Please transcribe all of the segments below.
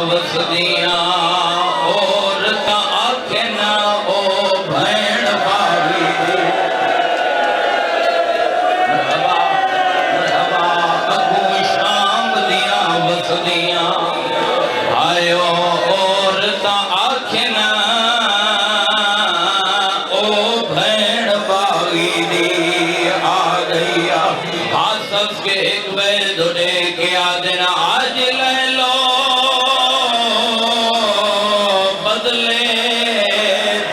وسدیاں عورت آکھنا او بھین پاوی دی مرحبا مرحبا اگو شام دیاں وسدیاں آئیو عورت آکھنا او بھین پاوی دی آ گئی حاسس کے ایک بید اڑے کے آدنا آج لے لو بدلے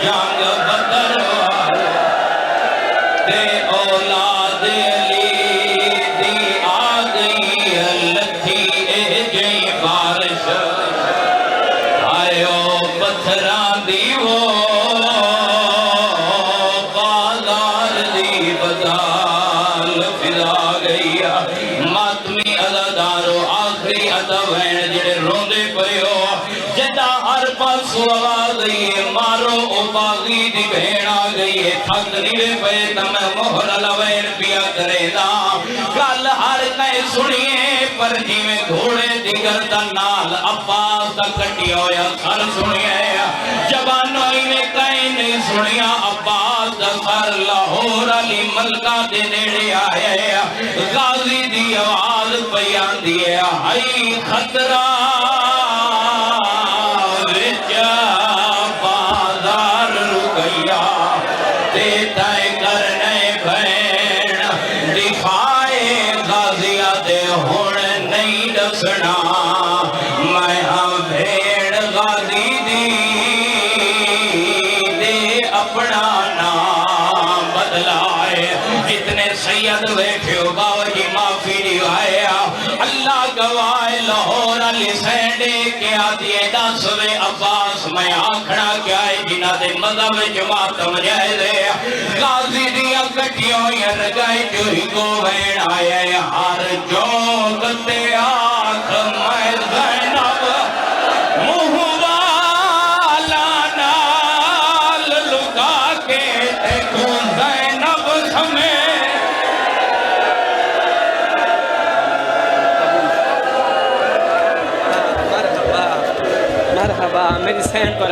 جنگ بدر والے تے اولاد علی دی آ گئی لکھی اے جئی بارش آئیو پتھران دی وہ بازار دی بدال فضا گئی ماتمی عزادارو آخری عطوین جڑے روندے پریو جدا ہر پاسو آواز گئی مارو او باغی دی بھین آ گئی تھک نیرے پہ تم مہر لوین پیا کرے دا گل ہر کئے سنیے پر جی میں گھوڑے دی گردن نال عباس دا کٹی ہویا سر سنیے جبانوئی میں کہیں نہیں سنیا عباس دا سر لاہور علی ملکہ دے نیڑے آئے غازی دی آواز پیان دیئے آئی خطرہ وچا بازار رکیا دیتائے کرنے بھین دکھائے غازیہ دے ہون نہیں دسنا میں ہم بھین غازی دی دے اپنا نام بدلائے جتنے سید بیٹھے ہو باوجی معافی دیوائے اللہ گوائے لاہور علی سینڈے کے آدھیے داسوے عباس میں آکھنا کیا ہے جنہ دے مذہب جماعتم جائے دے غازی دیا کٹیوں یا رگائی جو ہی کو بین آئے ہر جوک تے آکھ میں زینب مہوالا نال لکا کے دیکھو زینب سمیں مرحبا میری سینڈ پر